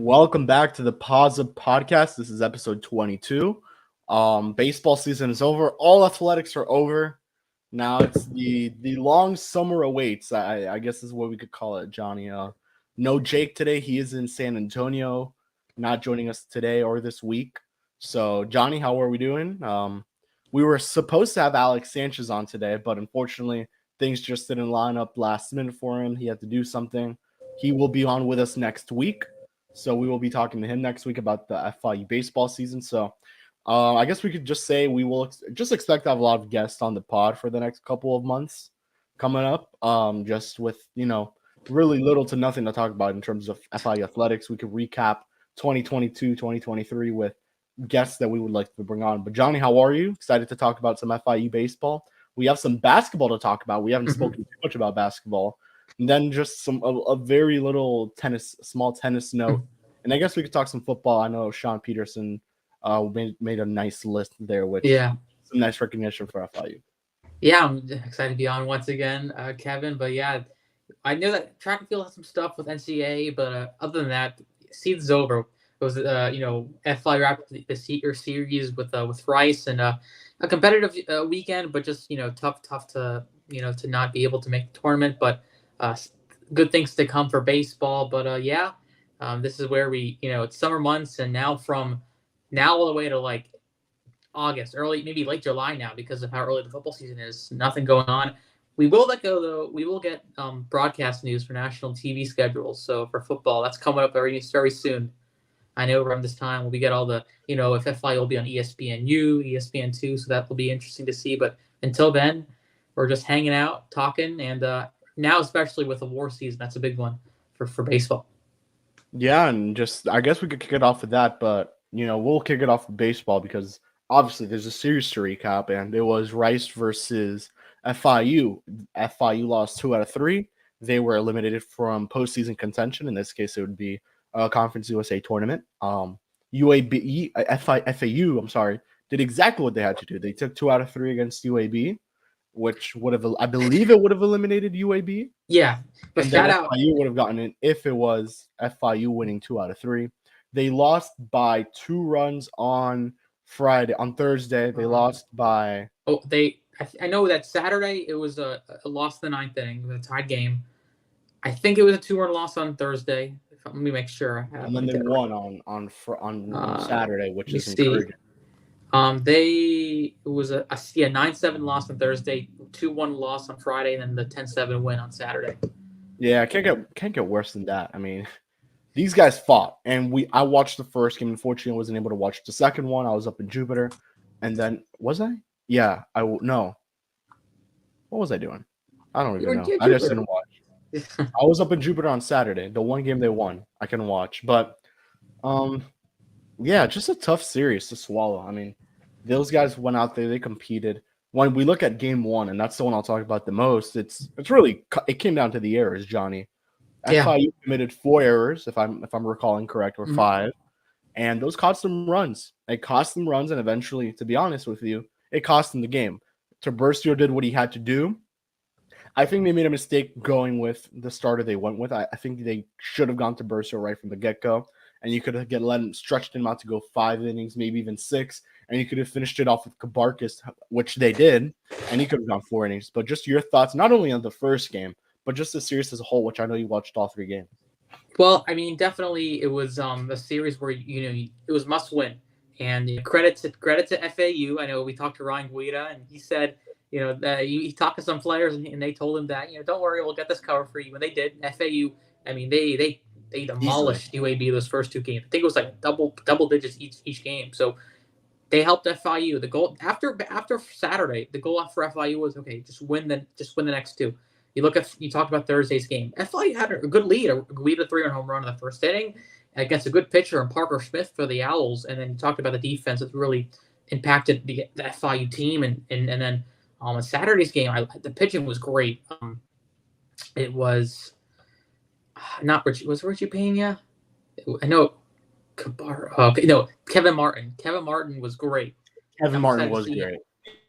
Welcome back to the Paws podcast. This is episode 22. Baseball season is over. All athletics are over. Now it's the long summer awaits. I guess is what we could call it, Johnny. No Jake today. He is in San Antonio, not joining us today or this week. So, Johnny, how are we doing? We were supposed to have Alex Sanchez on today, but unfortunately, things just didn't line up last minute for him. He had to do something. He will be on with us next week. So we will be talking to him next week about the FIU baseball season. So I guess we could just say we will just expect to have a lot of guests on the pod for the next couple of months coming up. Just with, really little to nothing to talk about in terms of FIU athletics. We could recap 2022, 2023 with guests that we would like to bring on. But Johnny, how are you? Excited to talk about some FIU baseball. We have some basketball to talk about. We haven't spoken too much about basketball. And then just a very little small tennis note. And I guess we could talk some football. I know Sean Peterson made a nice list there, which some nice recognition for FIU. Yeah, I'm excited to be on once again, Kevin. But yeah, I know that track and field has some stuff with NCAA, but other than that, season's over. It was FIU wrapped the senior series with Rice and a competitive weekend, but just tough to to not be able to make the tournament. But good things to come for baseball. But this is where we it's summer months, and now from now all the way to like August, early maybe late July now, because of how early the football season is. Nothing going on. We will let go though. We will get broadcast news for national TV schedules. So for football, that's coming up very soon. I know around this time we get all the if FIU will be on ESPNU, ESPN2, so that will be interesting to see. But until then, we're just hanging out, talking, and now especially with the war season, that's a big one for baseball. Yeah, and just I guess we could kick it off with that, but we'll kick it off with baseball because obviously there's a series to recap, and it was Rice versus FIU. FIU lost 2 out of 3. They were eliminated from postseason contention. In this case, it would be a Conference USA tournament. FAU, I'm sorry, did exactly what they had to do. They took 2 out of 3 against UAB, which would have, I believe, it would have eliminated UAB. Yeah, but and then FIU would have gotten it if it was FIU winning 2 out of 3. They lost by 2 runs on Friday. On Thursday, they lost by. I know that Saturday it was a loss in the 9th inning. It was a tied game. I think it was a 2-run loss on Thursday. Let me make sure. And then they won on Saturday, which is encouraging. It was a 9-7 loss on Thursday, 2-1 loss on Friday, and then the 10-7 win on Saturday. Yeah, can't get worse than that. I mean, these guys fought, and I watched the first game. Unfortunately, I wasn't able to watch the second one. I was up in Jupiter, and then was I? Yeah, no. What was I doing? I don't even know. I just didn't watch. I was up in Jupiter on Saturday. The one game they won, I can watch, but yeah, just a tough series to swallow. I mean, those guys went out there, they competed. When we look at game 1, and that's the one I'll talk about the most, it came down to the errors, Johnny. FIU committed 4 errors, if I'm recalling correct, or 5, and those cost them runs. It cost them runs, and eventually, to be honest with you, it cost them the game. Tiburcio did what he had to do. I think they made a mistake going with the starter they went with. I think they should have gone to Tiburcio right from the get-go, and you could have stretched him out to go 5 innings, maybe even 6, and you could have finished it off with Kabarkis, which they did, and he could have gone 4 innings. But just your thoughts, not only on the first game, but just the series as a whole, which I know you watched all 3 games. Well, I mean, definitely it was a series where it was must win, and credit to FAU. I know we talked to Ryan Guida, and he said that he talked to some players, and they told him that don't worry, we'll get this covered for you. When they did, FAU, I mean, they demolished UAB those first 2 games. I think it was like double digits each game. So they helped FIU. The goal after Saturday, the goal for FIU was just win the next 2. You talked about Thursday's game. FIU had a good lead. Guida 3-run home run in the first inning against a good pitcher and Parker Smith for the Owls. And then you talked about the defense that really impacted the FIU team. And then on Saturday's game, the pitching was great. It was not Richie. Was it Richie Pena? I know. Kevin Martin. Kevin Martin was great. Kevin Martin was great.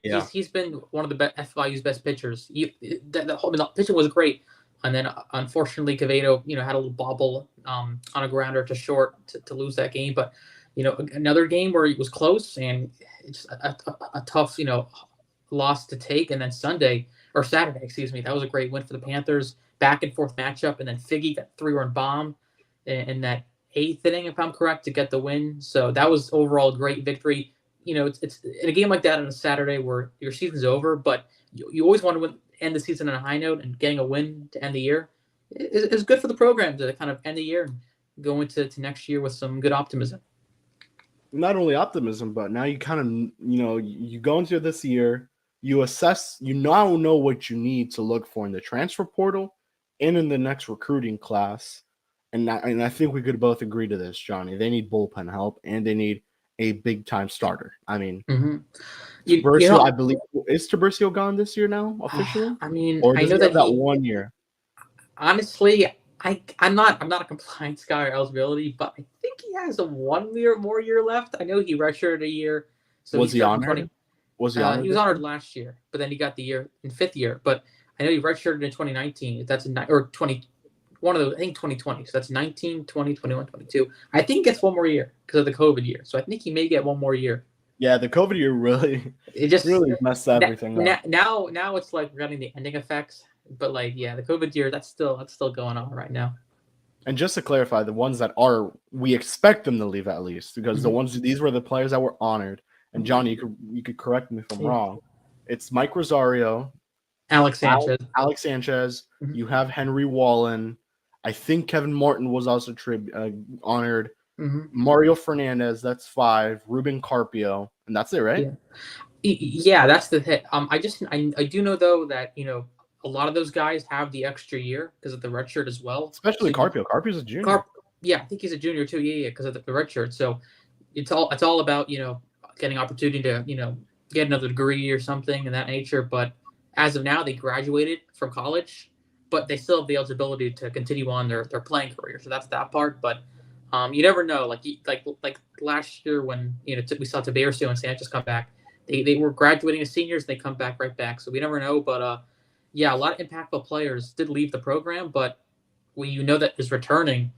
Yeah. He's been one of the FIU's best pitchers. The pitching was great, And then unfortunately, Cavado, had a little bobble on a grounder to short to lose that game. But another game where it was close and it's a tough loss to take. And then Saturday, excuse me, that was a great win for the Panthers. Back and forth matchup, and then Figgy got 3-run bomb in that eighth inning, if I'm correct, to get the win. So that was overall a great victory. It's in a game like that on a Saturday where your season's over, but you always want to end the season on a high note, and getting a win to end the year is good for the program to kind of end the year and go into next year with some good optimism. Not only optimism, but now you kind of, you go into this year, you assess, you now know what you need to look for in the transfer portal and in the next recruiting class. And I think we could both agree to this, Johnny. They need bullpen help and they need a big time starter. I mean, Tiburcio, I believe, is Tiburcio gone this year now officially? I mean, or does I know he have that 1 year? Honestly, I'm not a compliance guy or eligibility, but I think he has a 1 year left. I know he redshirted a year. So was he honored? Was he honored? He was honored last year, but then he got the year in fifth year. But I know he redshirted in 2019. That's or 20. One of those, I think 2020. So that's 19, 20, 21, 22. I think he gets 1 more year because of the COVID year. So I think he may get 1 more year. Yeah, the COVID year really messed everything up. Now it's like we're getting the ending effects. But the COVID year, that's still going on right now. And just to clarify, the ones that we expect them to leave at least, because these were the players that were honored. And Johnny, you could correct me if I'm wrong. It's Mike Rosario, Alex Sanchez. Mm-hmm. You have Henry Wallen. I think Kevin Martin was also honored. Mm-hmm. Mario Fernandez, that's 5. Ruben Carpio, and that's it, right? Yeah, that's the hit. I do know though that a lot of those guys have the extra year because of the red shirt as well. Especially Carpio. Carpio's a junior. I think he's a junior too. Yeah, because of the red shirt. So it's all about getting opportunity to get another degree or something in that nature. But as of now, they graduated from college, but they still have the eligibility to continue on their playing career. So that's that part. But you never know. Like last year when we saw Tiburcio and Sanchez come back, they were graduating as seniors. They come back right back. So we never know. But yeah, a lot of impactful players did leave the program, but when that is returning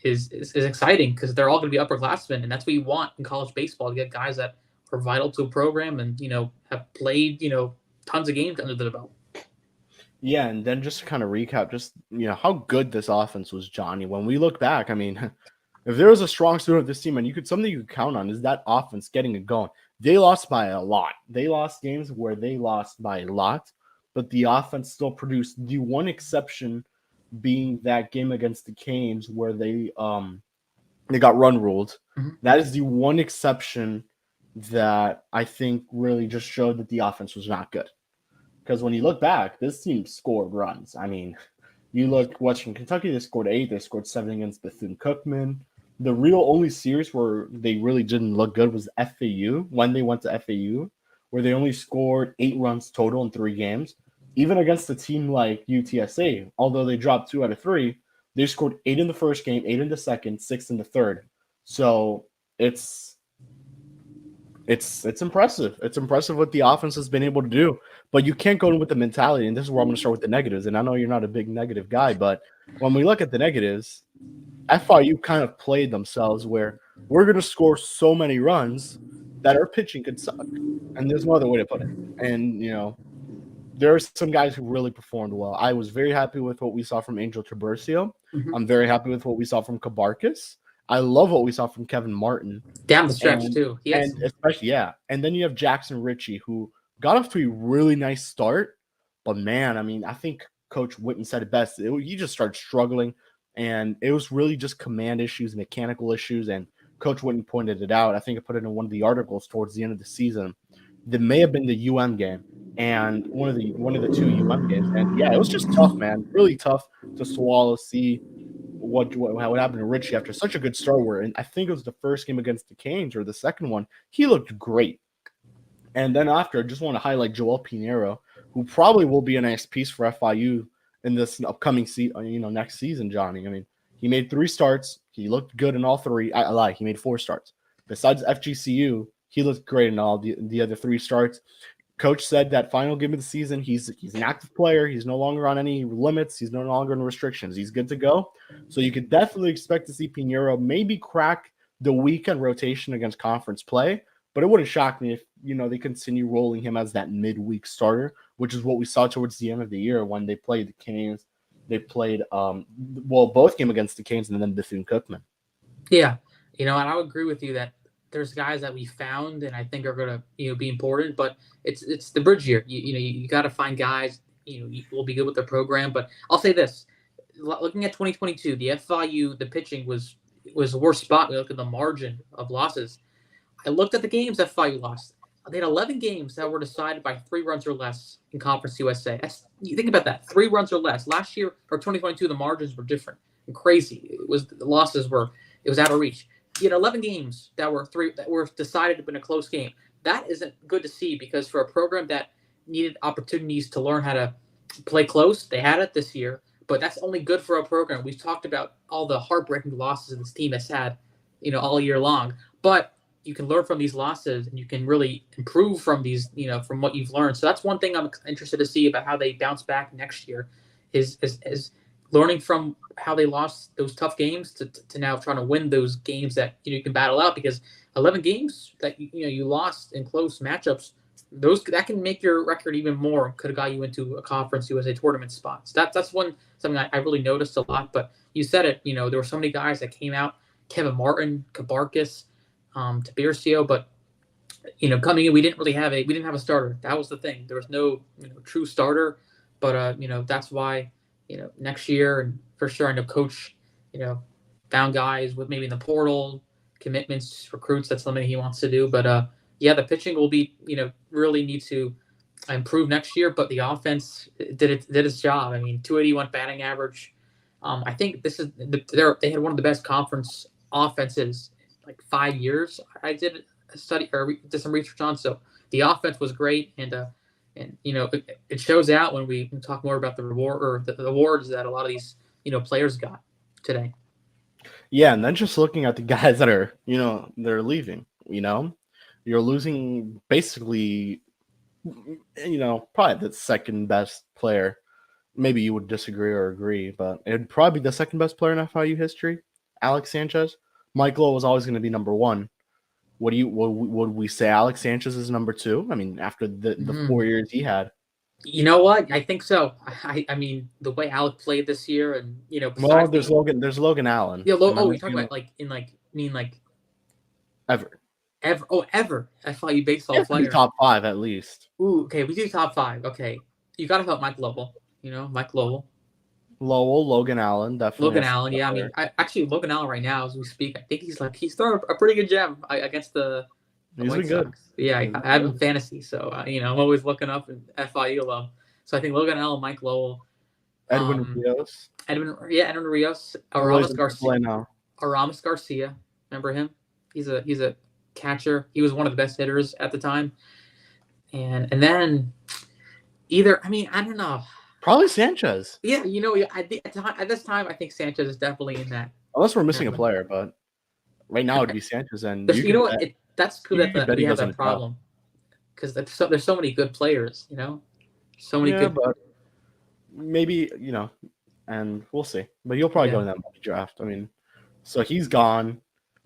is exciting because they're all going to be upperclassmen, and that's what you want in college baseball, to get guys that are vital to a program and have played tons of games under the belt. Yeah, and then just to kind of recap, just how good this offense was, Johnny. When we look back, I mean, if there was a strong suit of this team, and something you could count on is that offense getting it going. They lost by a lot. They lost games where they lost by a lot. But the offense still produced. The one exception being that game against the Canes where they got run ruled. Mm-hmm. That is the one exception that I think really just showed that the offense was not good. Because when you look back, this team scored runs. I mean, you look Western Kentucky, they scored 8. They scored 7 against Bethune-Cookman. The real only series where they really didn't look good was FAU, when they went to FAU, where they only scored 8 runs total in 3 games. Even against a team like UTSA, although they dropped 2 out of 3, they scored 8 in the first game, 8 in the second, 6 in the third. So it's impressive. It's impressive what the offense has been able to do. But you can't go in with the mentality, and this is where I'm going to start with the negatives. And I know you're not a big negative guy, but when we look at the negatives, FIU kind of played themselves where we're going to score so many runs that our pitching could suck. And there's no other way to put it. And, there are some guys who really performed well. I was very happy with what we saw from Angel Tiburcio. Mm-hmm. I'm very happy with what we saw from Kabarkis. I love what we saw from Kevin Martin. Down the stretch, too. Yes. And especially, yeah. And then you have Jackson Ritchie, who got off to a really nice start. But, man, I mean, I think Coach Witten said it best. He just started struggling. And it was really just command issues, mechanical issues. And Coach Witten pointed it out. I think I put it in one of the articles towards the end of the season. That may have been the UM game. And one of the 2 UM games, and yeah, it was just tough, man. Really tough to swallow. See what happened to Richie after such a good start. And I think it was the first game against the Canes or the second one. He looked great. And then after, I just want to highlight Joel Pinheiro, who probably will be a nice piece for FIU in this upcoming next season. Johnny, I mean, he made 3 starts. He looked good in all 3. I lied. He made 4 starts. Besides FGCU, he looked great in all the other 3 starts. Coach said that final game of the season, he's an active player. He's no longer on any limits. He's no longer in restrictions. He's good to go. So you could definitely expect to see Pinheiro maybe crack the weekend rotation against conference play. But it wouldn't shock me if, they continue rolling him as that midweek starter, which is what we saw towards the end of the year when they played the Canes. They played, both game against the Canes and then Bethune-Cookman. Yeah. And I would agree with you that there's guys that we found and I think are going to, be important, but it's the bridge year. You got to find guys, will be good with the program. But I'll say this, looking at 2022, the FIU, the pitching was the worst spot. We look at the margin of losses. I looked at the games that FIU lost. They had 11 games that were decided by 3 runs or less in Conference USA. You think about that, 3 runs or less. Last year, or 2022, the margins were different and crazy. The losses were out of reach. You had 11 games that were decided to be in a close game. That isn't good to see because for a program that needed opportunities to learn how to play close, they had it this year. But that's only good for a program. We've talked about all the heartbreaking losses this team has had, all year long. But you can learn from these losses and you can really improve from these, from what you've learned. So that's one thing I'm interested to see about how they bounce back next year is learning from how they lost those tough games to now trying to win those games that, you can battle out, because 11 games that, you lost in close matchups, that can make your record even more, could have got you into a Conference USA tournament spot. So that's something I really noticed a lot. But you said it, there were so many guys that came out, Kevin Martin, Kabarkis, Tiburcio, but coming in, we didn't have a starter. That was the thing. There was no true starter, but that's why next year, and for sure I know Coach found guys with maybe in the portal commitments, recruits. That's something he wants to do. But the pitching will be really need to improve next year. But the offense did its job. I mean, 281 batting average. I think this is they had one of the best conference offenses like 5 years. I did a study or did some research on. So the offense was great, and it shows out when we talk more about the reward or the awards that a lot of these players got today. Yeah, and then just looking at the guys that are they're leaving. You're losing basically probably the second best player. Maybe you would disagree or agree, but it'd probably be the second best player in FIU history, Alex Sanchez. Mike Lowe was always going to be number 1. Would we say Alex Sanchez is number 2? I mean, after the 4 years he had. You know what? I think so. I mean, the way Alex played this year, and well, there's Logan Allen. Yeah, you're talking about ever FIU baseball player. Top 5 at least. Ooh, okay, we do top 5. Okay, you got to help Mike Lowell. Mike Lowell. Logan Allen, definitely. Logan Allen, yeah. I mean, actually, Logan Allen right now, as we speak, I think he's throwing a pretty good gem against the White Sox. Yeah, I have him in fantasy, so I'm always looking up in FIU alum. So I think Logan Allen, Mike Lowell, Edwin Rios, Aramis Garcia. Remember him? He's a catcher. He was one of the best hitters at the time. And then I don't know. Probably Sanchez. Yeah, at this time, I think Sanchez is definitely in that. Unless we're missing a player, but right now it'd be Sanchez. And that's good that we have that problem, because there's so many good players, so many good. But maybe and we'll see. But he'll probably go in that draft. I mean, so he's gone.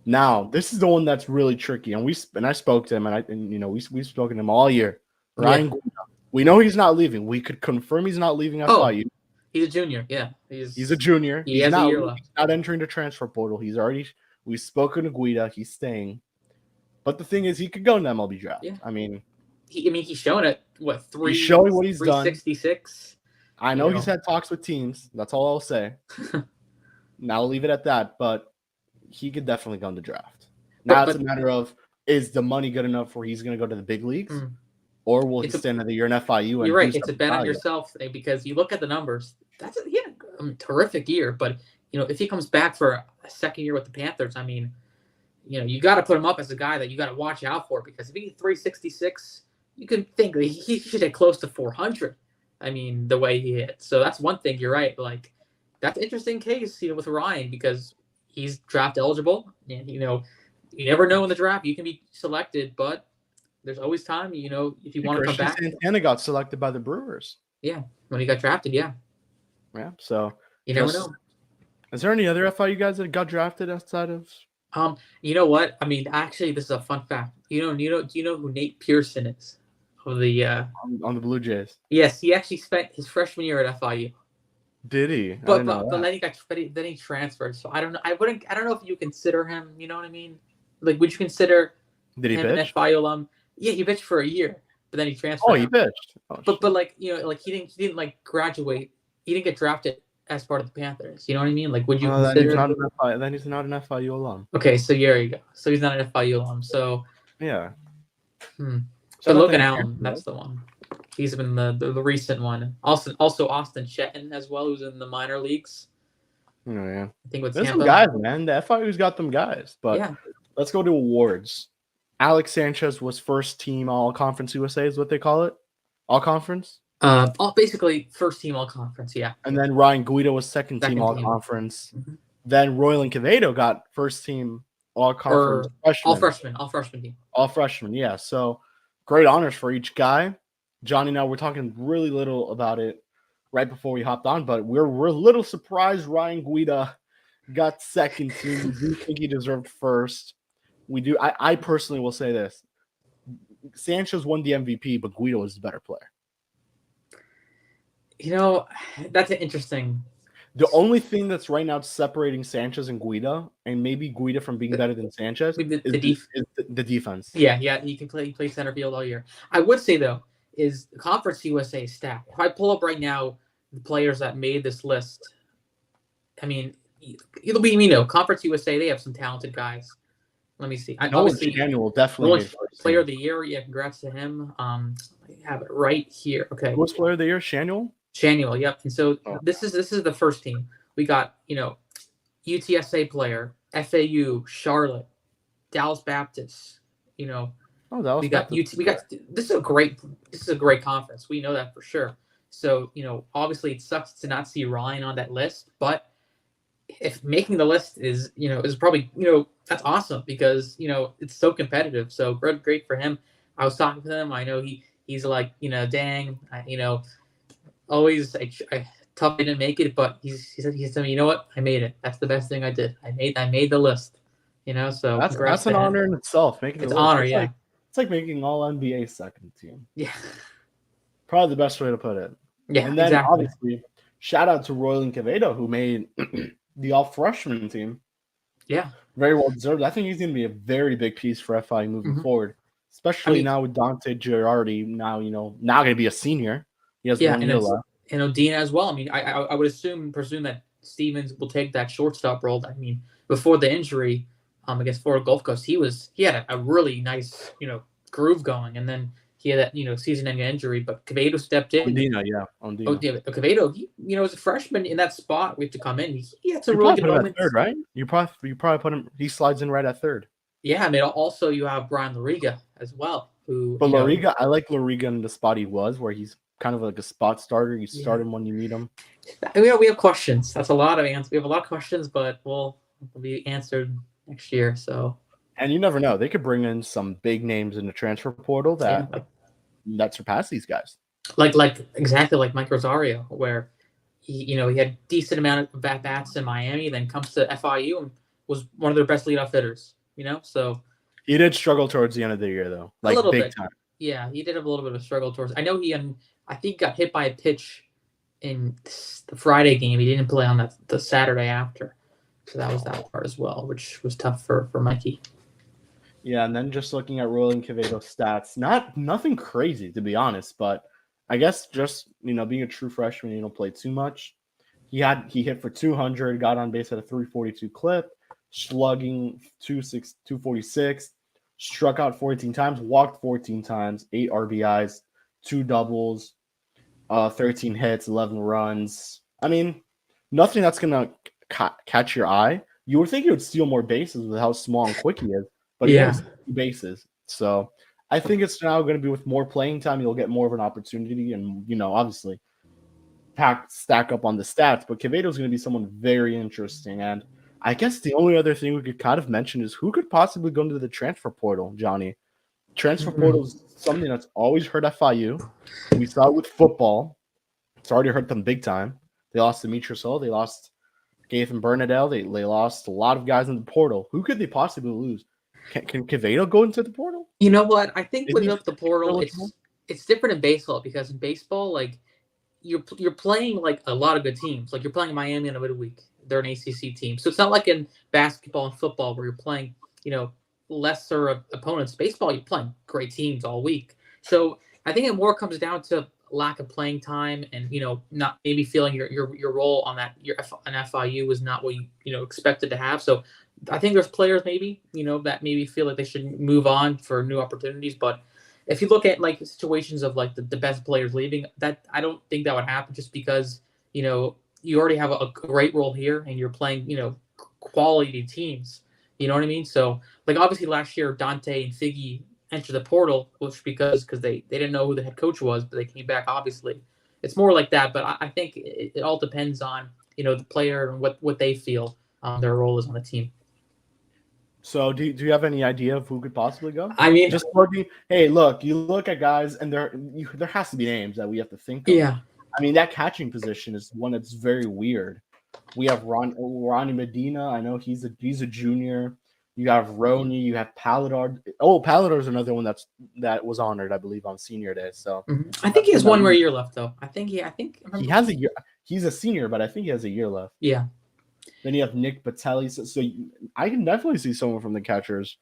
Now this is the one that's really tricky, and I spoke to him, and we've spoken to him all year. Ryan Guida. We know he's not leaving. We could confirm he's not leaving FIU. He's a junior. Yeah, he's a junior. He's not entering the transfer portal. We've spoken to Guida. He's staying. But the thing is, he could go in the MLB draft. Yeah. I mean, he's showing it. What, 3? He's showing what he's done. 366. I know he's had talks with teams. That's all I'll say. Now I'll leave it at that. But he could definitely go in the draft. Now it's a matter of, is the money good enough where he's going to go to the big leagues? Or will he stay another year in FIU? You're right. It's a bet on yourself, because you look at the numbers. He had a terrific year. But, if he comes back for a second year with the Panthers, I mean, you got to put him up as a guy that you got to watch out for, because if he's 366, you can think that he should hit close to 400. I mean, the way he hit. So that's one thing. You're right. Like, that's an interesting case, with Ryan, because he's draft eligible, and you never know in the draft you can be selected, but there's always time. If you want to come Christian back. Santana got selected by the Brewers. Yeah, when he got drafted, yeah. Yeah, so You never know. Is there any other FIU guys that got drafted outside of? You know what? I mean, actually, this is a fun fact. Do you know who Nate Pearson is? Of the On the Blue Jays. Yes, he actually spent his freshman year at FIU. Did he? But then he transferred. So I don't know. I don't know if you consider him. You know what I mean? Like, would you consider him an FIU alum? Yeah, he pitched for a year, but then he transferred. Oh, he pitched. But like he didn't like graduate. He didn't get drafted as part of the Panthers. You know what I mean? Like, would you consider? Then he's not an FIU alum. Okay, so there you go. So he's not an FIU alum. So yeah. So Logan Allen, that's the one. He's been the recent one. Also Austin Shetton as well, who's in the minor leagues. Oh, yeah. I think with There's Tampa. some guys, man. The FIU's got them guys. But yeah. Let's go to awards. Alex Sanchez was first team All Conference USA, is what they call it. All Conference? Basically first team All Conference, yeah. And then Ryan Guido was second team All Conference. Mm-hmm. Then Roylan Quevedo got first team All Conference freshman. All freshman team. All freshmen, yeah. So great honors for each guy. Jonny and I were talking really little about it right before we hopped on, but we're a little surprised Ryan Guido got second team. We do think he deserved first. We do. I personally will say this. Sanchez won the MVP, but Guido is the better player. That's an interesting. The only thing that's right now separating Sanchez and Guido, and maybe Guido from being better than Sanchez, is the defense. Yeah, he can play center field all year. I would say, though, is Conference USA stacked. If I pull up right now the players that made this list, I mean, Conference USA, they have some talented guys. Let me see. Obviously, Daniel definitely player of the year. Yeah, congrats to him. I have it right here. Okay. Who was player of the year? Shanuel, yep. And so this is the first team. We got UTSA player, FAU, Charlotte, Dallas Baptist. We got UT. We got this is a great conference. We know that for sure. So obviously it sucks to not see Ryan on that list, but if making the list is probably that's awesome because it's so competitive. So great for him. I was talking to him. I know he's like dang, always tough I didn't make it, but he said to me, what, I made it. That's the best thing I did. I made the list. So that's an honor in itself. Making it's honor, yeah. It's like making all NBA second team. Yeah, probably the best way to put it. Yeah, and then exactly. Obviously, shout out to Roylan Quevedo who made the all freshman team. Yeah, very well deserved. I think he's going to be a very big piece for FI moving forward, especially now with Dante Girardi. Now going to be a senior. He has 1 year left. And Odina as well. I mean, I would presume that Stevens will take that shortstop role. I mean, before the injury against Florida Gulf Coast, he had a really nice groove going, and then he had that season-ending injury. But Quevedo stepped in. Ondina. Quevedo, he as a freshman in that spot, we have to come in. He had some really good moments. Third, right? You probably put him. He slides in right at third. Yeah, I mean, also you have Brian Lariga as well. Lariga, I like Lariga in the spot he was, where he's kind of like a spot starter. You start him when you meet him. We have questions. That's a lot of answers. We have a lot of questions, but will be answered next year. So, and you never know. They could bring in some big names in the transfer portal that surpass these guys. Like exactly like Mike Rosario, where he had decent amount of bats in Miami, then comes to FIU and was one of their best leadoff hitters. So he did struggle towards the end of the year, though, like a little big bit. time. Yeah, he did have a little bit of a struggle towards. I know I think he got hit by a pitch in the Friday game. He didn't play on the Saturday after, so that was that part as well, which was tough for Mikey. Yeah, and then just looking at Roylan Quevedo's stats, nothing crazy to be honest, but I guess just being a true freshman, you don't play too much. He hit for 200, got on base at a 342 clip, slugging 246. Struck out 14 times, walked 14 times, 8 RBIs, 2 doubles, 13 hits, 11 runs. I mean, nothing that's going to catch your eye. You would think he would steal more bases with how small and quick he is, but he has 2 bases. So I think it's now going to be with more playing time, you'll get more of an opportunity and, obviously stack up on the stats. But Quevedo's going to be someone very interesting. And I guess the only other thing we could kind of mention is who could possibly go into the transfer portal, Jonny. Transfer portal is something that's always hurt FIU. We saw it with football. It's already hurt them big time. They lost Demetrius Hull. They lost Gaithan Bernadette. They lost a lot of guys in the portal. Who could they possibly lose? Can Quevedo go into the portal? You know what? I think Is with he the portal, eligible? it's different in baseball because in baseball, like you're playing like a lot of good teams. Like you're playing Miami in a midweek. They're an ACC team, so it's not like in basketball and football where you're playing, lesser opponents. Baseball, you're playing great teams all week. So I think it more comes down to lack of playing time and not maybe feeling your role on that an FIU was not what you expected to have. So I think there's players maybe that maybe feel like they should move on for new opportunities, but if you look at like situations of like the best players leaving, that I don't think that would happen just because you already have a great role here and you're playing quality teams. You know what I mean? So like obviously last year Dante and Figgy entered the portal, which because they didn't know who the head coach was, but they came back. Obviously, it's more like that. But I think it all depends on the player and what they feel their role is on the team. So do you have any idea of who could possibly go? I mean, just looking. Hey, look, you look at guys, and there has to be names that we have to think of. yeah. I mean, that catching position is one that's very weird. We have Ronnie Medina. I know he's a junior. You have Roney. You have Paladar. Oh, Paladar is another one that was honored, I believe, on senior day. So I think he has one more year left, though. I think he has a year. He's a senior, but I think he has a year left. Yeah. Then you have Nick Batelli. So I can definitely see someone from the catchers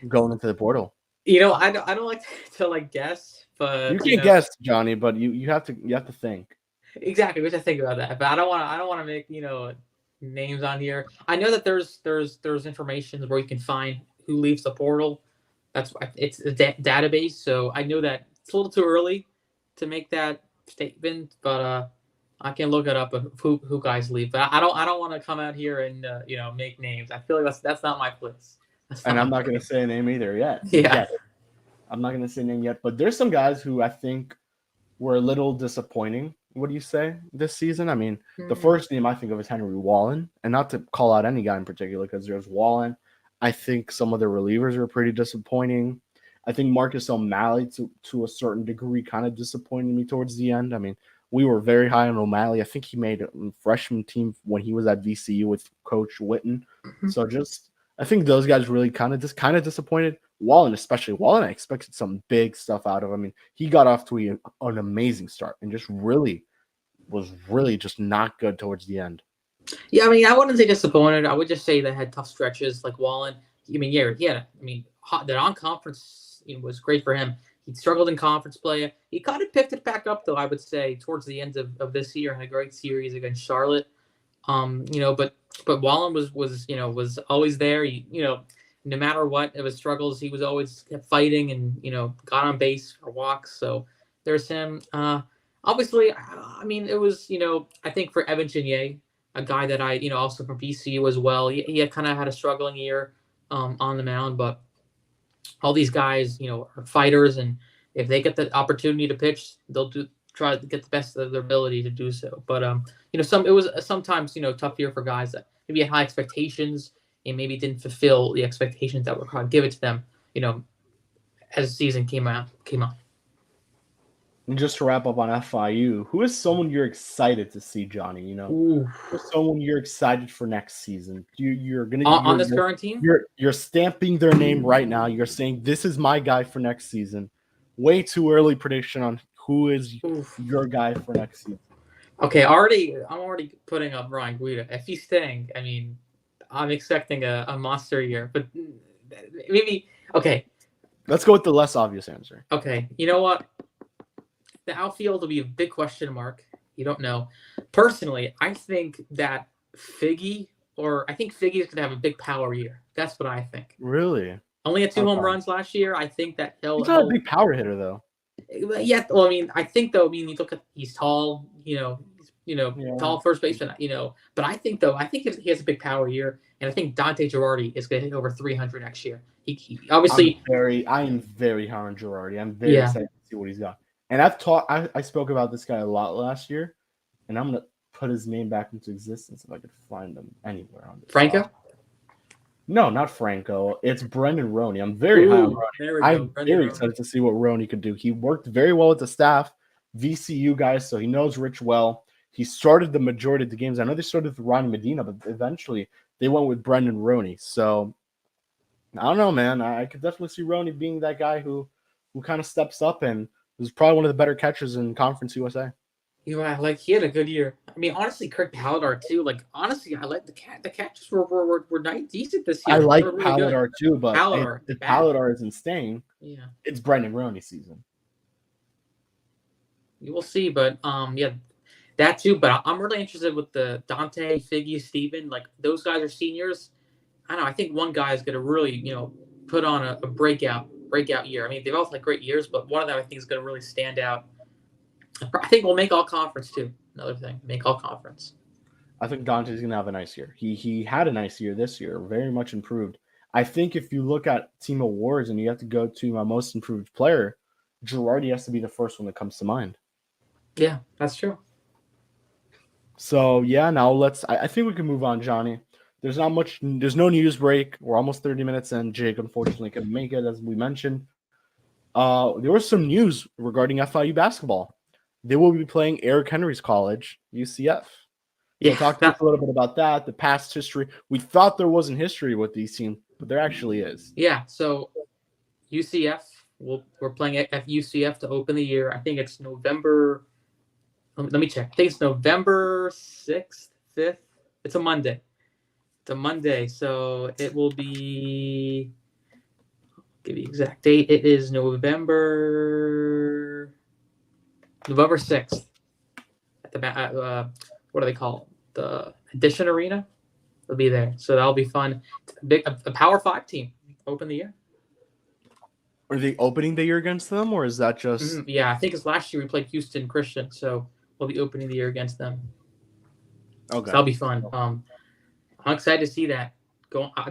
going into the portal. I don't like to like guess, but you can guess, Johnny, but you have to think. Exactly, we should think about that. But I don't want to make names on here. I know that there's information where you can find who leaves the portal. It's a database, so I know that it's a little too early to make that statement, but I can look it up of who guys leave. But I don't want to come out here and make names. I feel like that's not my place. And I'm not going to say a name either yet. Yeah. I'm not going to say a name yet, but there's some guys who I think were a little disappointing. What do you say this season? I mean, the first name I think of is Henry Wallen, and not to call out any guy in particular because there's Wallen. I think some of the relievers were pretty disappointing. I think Marcus O'Malley, to a certain degree, kind of disappointed me towards the end. I mean, we were very high on O'Malley. I think he made a freshman team when he was at VCU with Coach Witten. So I think those guys really kind of disappointed. Wallen, especially Wallen, I expected some big stuff out of him. I mean, he got off to an amazing start and just was just not good towards the end. Yeah, I mean, I wouldn't say disappointed. I would just say they had tough stretches like Wallen. I mean, the non-conference was great for him. He struggled in conference play. He kind of picked it back up, though, I would say, towards the end of this year. Had a great series against Charlotte. But Wallen was always there. No matter what of his struggles, he was always kept fighting and got on base for walks. So there's him. Obviously, I mean, it was I think for Evan Chenier, a guy that I also from VCU as well. He had kind of had a struggling year on the mound, but all these guys are fighters, and if they get the opportunity to pitch, they'll try to get the best of their ability to do so. But it was sometimes tough year for guys that maybe had high expectations and maybe didn't fulfill the expectations that were given to them as the season came on. And just to wrap up on FIU, who is someone you're excited to see, Johnny? Who's someone you're excited for next season? You're gonna on this current team. You're stamping their name right now. You're saying this is my guy for next season. Way too early prediction on who is your guy for next season. Okay, I'm already putting up Ryan Guida. If he's staying, I mean, I'm expecting a monster year, but maybe okay. Let's go with the less obvious answer. Okay, you know what? The outfield will be a big question mark. You don't know. Personally, I think that Figgy is going to have a big power year. That's what I think. Really? Only had 2 home runs last year. I think that he's not a big power hitter, though. Yeah, well, I mean, I think though. I mean, you look at he's tall. Tall first baseman. But I think he has a big power year, and I think Dante Girardi is going to hit over 300 next year. He obviously. I am very high on Girardi. I'm very excited to see what he's got. And I spoke about this guy a lot last year, and I'm gonna put his name back into existence if I could find him anywhere on this. Franco? No, not Franco. It's Brendan Roney. I'm very high on Ooh, Roney. there we go. I'm Brendan very Rowe. excited to see what Roney could do. He worked very well with the staff, VCU guys, so he knows Rich well. He started the majority of the games. I know they started with Ronnie Medina, but eventually they went with Brendan Roney. So I don't know, man. I could definitely see Roney being that guy who kind of steps up and was probably one of the better catchers in Conference USA. Yeah, like he had a good year. I mean, honestly, Kirk Palladar too. Like honestly, I like the catches were nice, decent this I year. They like were really good. Paladar too, but Palladar, if bad. Paladar isn't staying, Yeah, it's Brendan Roney season. you will see. But yeah, that too. But I'm really interested with the Dante, Figgy, Steven. Like those guys are seniors. I don't know. I think one guy is gonna really put on a breakout year. I mean, they've all had great years, but one of them I think is gonna really stand out. I think we'll make all conference too. Another thing, make all conference. I think Dante's gonna have a nice year. He had a nice year this year, very much improved. I think if you look at team awards and you have to go to my most improved player, Girardi has to be the first one that comes to mind. Yeah, that's true. So yeah, now I think we can move on, Johnny. There's not much. There's no news break. We're almost 30 minutes in. Jake unfortunately couldn't make it, as we mentioned. There was some news regarding FIU basketball. They will be playing Eric Henry's college, UCF. So Yeah, talk to us a little bit about that, the past history. We thought there wasn't history with these teams, but there actually is. yeah. So UCF, we're playing at UCF to open the year. I think it's November. Let me check. I think it's November 6th, 5th. It's a Monday. So it will be. I'll give you the exact date. It is November 6th at the what do they call it? The Edition Arena. It'll be there, so that'll be fun. A Power 5 team open the year. Are they opening the year against them, or is that just? Yeah, I think it's last year we played Houston Christian, so we'll be opening the year against them. Okay, so that'll be fun. I'm excited to see that.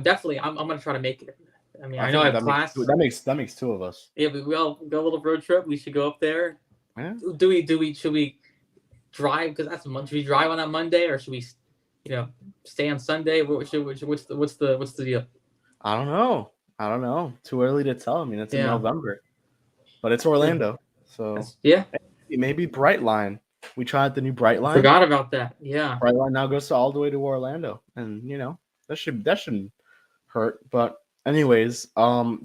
Definitely, I'm gonna try to make it. I mean, I know I have class. That makes two of us. Yeah, but we all go a little road trip. We should go up there. Yeah. Should we drive? Because that's a month. Should we drive on that Monday, or should we, stay on Sunday? What's the deal? I don't know. Too early to tell. I mean, it's in November, but it's Orlando, so maybe Brightline. We tried the new Brightline. Forgot about that. Yeah, Brightline now goes all the way to Orlando, and that shouldn't hurt. But anyways,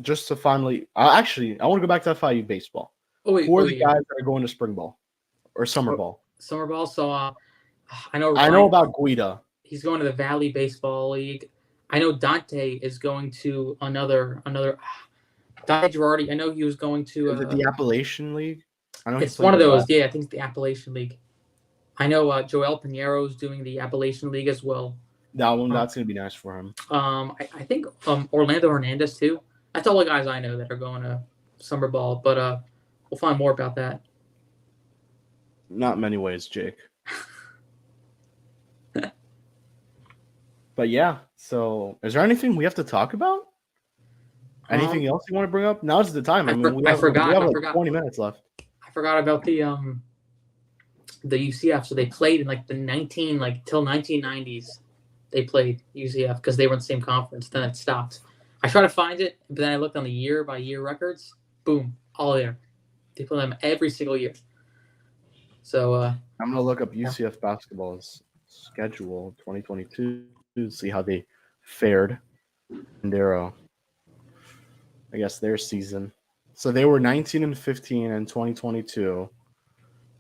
just to finally, I want to go back to FIU baseball. Who are the guys that are going to spring ball or summer ball? Summer ball. So I know about Guida. He's going to the Valley Baseball League. I know Dante is going to another Dante Girardi. I know he was going to the Appalachian League. I know it's one of those. Yeah, I think it's the Appalachian League. I know Joel Pinheiro is doing the Appalachian League as well. That one, that's going to be nice for him. I think Orlando Hernandez too. That's all the guys I know that are going to summer ball. But we'll find more about that. Not many ways, Jake. But yeah, so is there anything we have to talk about? Anything else you want to bring up? Now's the time. We have 20 minutes left. I forgot about the UCF. So they played in like the till 1990s. They played UCF because they were in the same conference. Then it stopped. I tried to find it, but then I looked on the year by year records. Boom, all there. They play them every single year. So I'm gonna look up UCF basketball's schedule 2022 to see how they fared in their I guess their season. So they were 19-15 in 2022.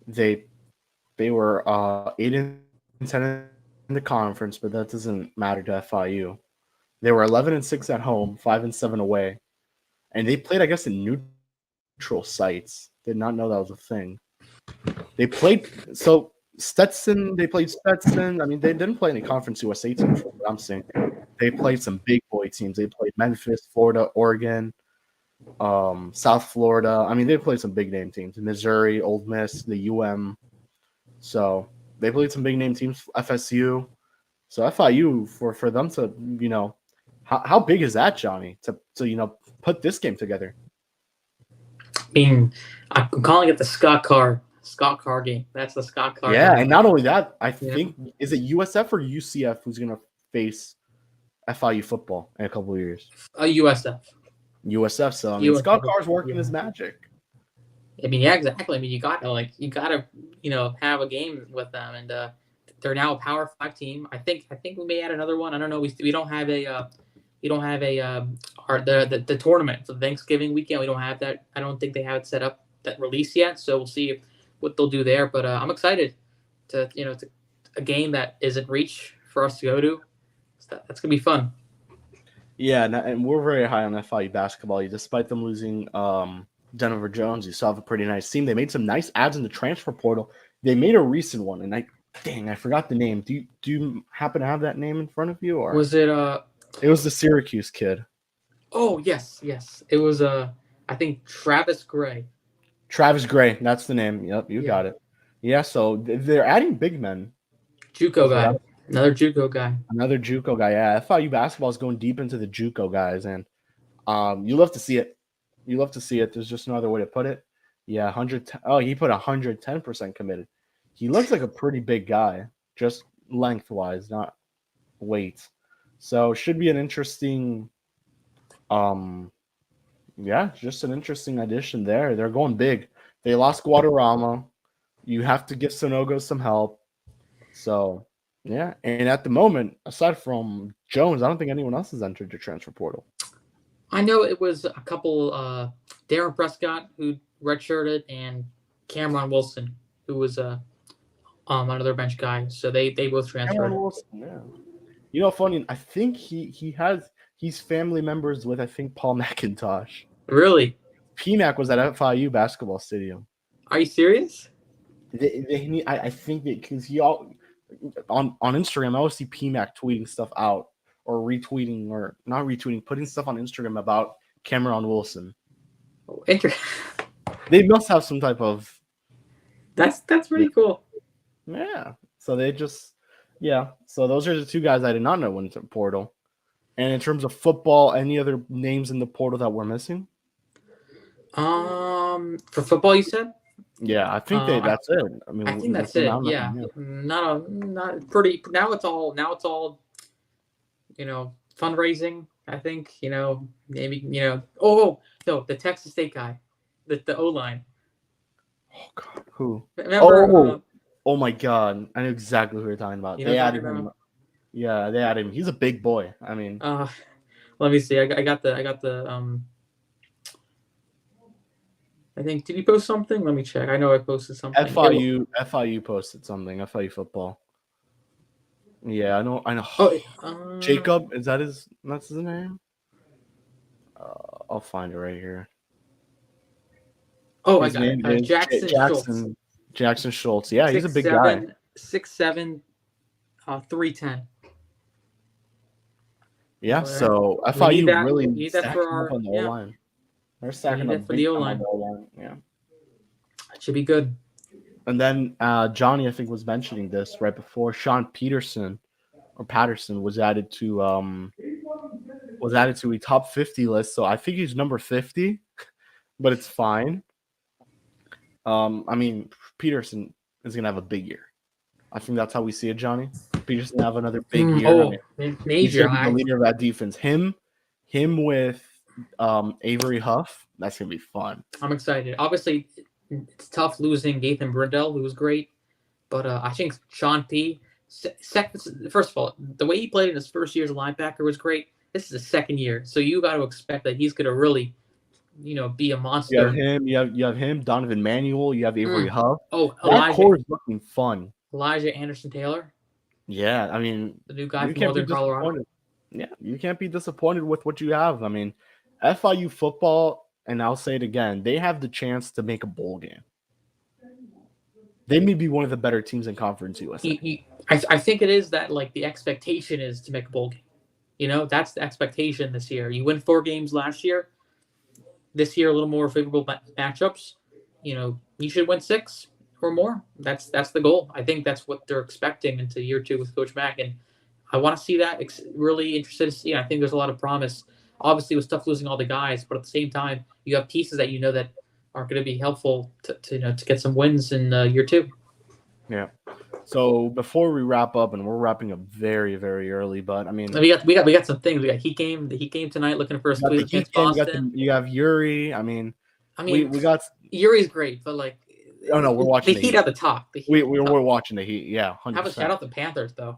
They were 8-10 in the conference, but that doesn't matter to FIU. They were 11-6 at home, 5-7 away, and they played, I guess, in neutral sites. Did not know that was a thing. They played Stetson. They played Stetson. I mean, they didn't play any Conference USA teams. From what I'm saying, they played some big boy teams. They played Memphis, Florida, Oregon, South Florida. I mean, they played some big name teams. Missouri, Ole Miss, the UM. So they played some big name teams. FSU. So FIU for them to how big is that, Johnny? To put this game together. I mean, I'm calling it the Scott Carr game. That's the Scott Carr. Yeah, game. And not only that, I think is it USF or UCF who's going to face FIU football in a couple of years. USF. USF. So I mean, USF. Scott Carr's working Yeah. his magic. I mean, yeah, exactly. I mean, you gotta have a game with them, and they're now a Power 5 team. I think we may add another one. I don't know. We don't have a the tournament for Thanksgiving weekend. We don't have that. I don't think they have it set up that release yet. So we'll see what they'll do there. But I'm excited to a game that is in reach for us to go to. So that's gonna be fun. Yeah, and we're very high on FIU basketball. Despite them losing Denver Jones, you still have a pretty nice team. They made some nice ads in the transfer portal. They made a recent one, and I forgot the name. Do you happen to have that name in front of you, or was it It was the Syracuse kid. Oh yes. It was I think Travis Gray. Travis Gray, that's the name. Yep, you got it. Yeah, so they're adding big men. JUCO guy. Another JUCO guy. Another JUCO guy. Yeah, FIU basketball is going deep into the JUCO guys, and you love to see it. You love to see it. There's just no other way to put it. Yeah, 110. Oh, he put 110% committed. He looks like a pretty big guy, just lengthwise, not weight. So should be an interesting, just an interesting addition there. They're going big. They lost Guadarrama. You have to give Sonogo some help. So yeah, and at the moment, aside from Jones, I don't think anyone else has entered the transfer portal. I know it was a couple, Darren Prescott, who redshirted, and Cameron Wilson, who was another bench guy. So they both transferred. Cameron Wilson, yeah. Funny. I think he's family members with Paul McIntosh. Really? PMAC was at FIU basketball stadium. Are you serious? I think that because he on Instagram, I always see PMAC tweeting stuff out or retweeting or not retweeting, putting stuff on Instagram about Cameron Wilson. Oh, interesting. They must have some type of. That's pretty cool. Yeah. So they just, So those are the two guys I did not know went into the portal. And in terms of football, any other names in the portal that we're missing? For football, you said? Yeah, I think that's it. I mean, I think that's it. Yeah, not pretty. Now it's all fundraising. I think maybe Oh no, the Texas State guy, the O line. Oh God, who? Remember? Oh my God, I know exactly who you're talking about. They added him. Yeah, they added him. He's a big boy. I mean, let me see. I got the. I think, did he post something? Let me check. I know I posted something. FIU posted something. FIU football. Yeah, I know. Oh, Jacob, that's his name? I'll find it right here. Oh, I got it. Jackson Schultz. Jackson Schultz. Yeah, he's a big guy. 6'7", 310. Yeah, so FIU really needs that for our on the O-line. They're stacking up for the O-line. Yeah, it should be good. And then Jonny, I think, was mentioning this right before. Sean Patterson was added to a top 50 list. So I think he's number 50, but it's fine. I mean, Peterson is gonna have a big year. I think that's how we see it, Jonny. Peterson have another big year. Major. He's gonna be the leader of that defense. Him with Avery Huff. That's gonna be fun. I'm excited. Obviously, it's tough losing Gathan Brindell, who was great, but I think Sean P. First of all, the way he played in his first year as a linebacker was great. This is his second year, so you got to expect that he's gonna really, be a monster. You have him, Donovan Manuel. You have Avery Huff. Oh, that core is looking fun. Elijah Anderson Taylor. Yeah, I mean, the new guy from Northern Colorado. Yeah, you can't be disappointed with what you have. I mean, FIU football, and I'll say it again, they have the chance to make a bowl game. They may be one of the better teams in Conference USA. I think it is that, the expectation is to make a bowl game. That's the expectation this year. You win 4 games last year. This year, a little more favorable matchups. You should win 6 or more. That's the goal. I think that's what they're expecting into year 2 with Coach Mack, and I want to see that. Really interested to see. I think there's a lot of promise. Obviously, it was tough losing all the guys, but at the same time, you have pieces that that are going to be helpful to get some wins in year 2. Yeah. So before we wrap up, and we're wrapping up very, very early, but I mean, we got some things. We got the Heat game tonight. Looking for a you got sweep the Heat against game, Boston. you have Yuri. I mean, I mean, we got. Yuri's great, but like, Oh no, we're watching the Heat at the top. We're watching the Heat. Yeah, How about 100%. shout out the Panthers though?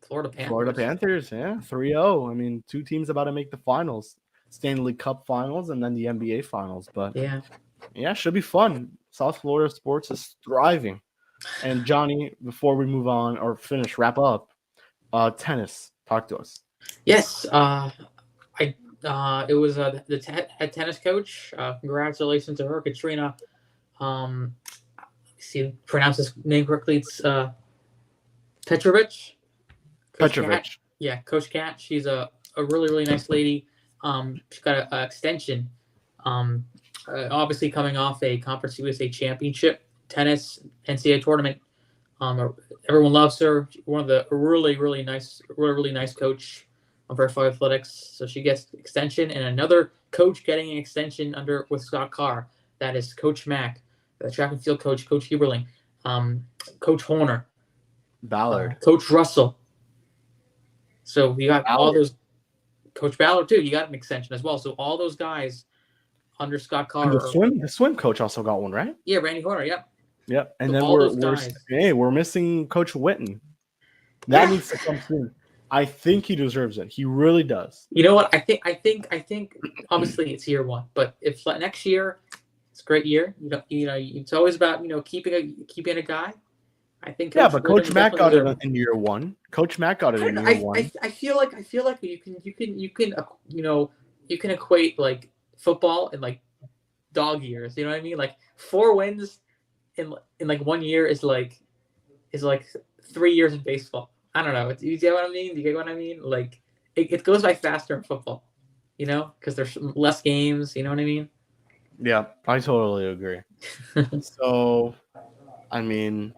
Florida Panthers. Yeah, 3-0. I mean, two teams about to make the finals, Stanley Cup Finals, and then the NBA Finals. But yeah, should be fun. South Florida sports is thriving. And Jonny, before we move on or wrap up, tennis. Talk to us. Yes, it was the head tennis coach. Congratulations to her, Katrina. See, pronounce his name correctly. It's Petrovic. Petrovic. Yeah, Coach Kat. She's a really, really nice lady. She's got an extension. Obviously coming off a Conference USA championship tennis NCAA tournament. Everyone loves her. One of the really, really nice coach of FI Athletics. So she gets extension, and another coach getting an extension with Scott Carr. That is Coach Mack, the track and field coach, Coach Huberling, Coach Horner, Ballard, Coach Russell. So we got all those. Coach Ballard too. You got an extension as well. So all those guys under Scott Carr. And the swim coach also got one, right? Yeah, Randy Horner. Yep. Yep. And then we're missing Coach Witten. That needs to come soon. I think he deserves it. He really does. You know what? I think. Obviously, it's year one, but if next year, it's a great year. It's always about keeping a guy. I think. Yeah, but Coach Mack got it in year one. Coach Mack got it in year one. I feel like you can equate like football and like dog years. You know what I mean? Like 4 wins in like 1 year is like 3 years in baseball. I don't know. Do you get what I mean? Do you get what I mean? Like it goes by faster in football, because there's less games. You know what I mean? Yeah, I totally agree. So, I mean,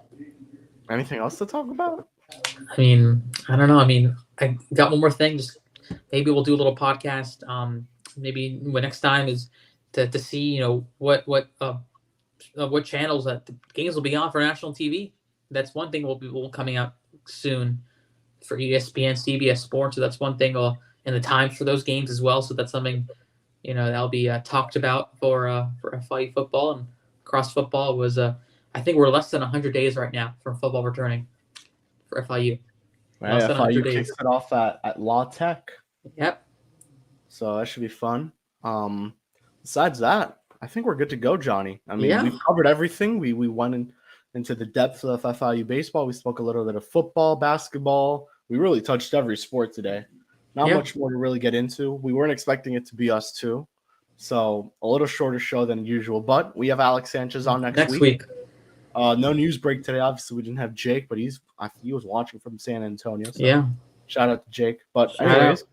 anything else to talk about? I mean, I don't know. I mean, I got one more thing. Just maybe we'll do a little podcast. Maybe next time is to see what channels that the games will be on for national TV. That's one thing will be coming out soon for ESPN, CBS Sports. So that's one thing. And the times for those games as well. So that's something that'll be talked about for FIU football and cross football. Was I think we're less than 100 days right now from football returning for FIU. Right, FIU kicks it off at Law Tech. Yep. So that should be fun. Besides that, I think we're good to go, Jonny. I mean, we've covered everything. We went into the depths of FIU baseball. We spoke a little bit of football, basketball. We really touched every sport today. Not much more to really get into. We weren't expecting it to be us two. So a little shorter show than usual. But we have Alex Sanchez on next week. No news break today. Obviously, we didn't have Jake, but he was watching from San Antonio. So shout out to Jake. But anyways,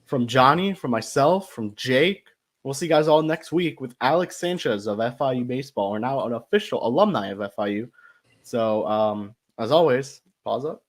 from Jonny, from myself, from Jake, we'll see you guys all next week with Alex Sanchez of FIU Baseball. We're now an official alumni of FIU. So, as always, Paws up.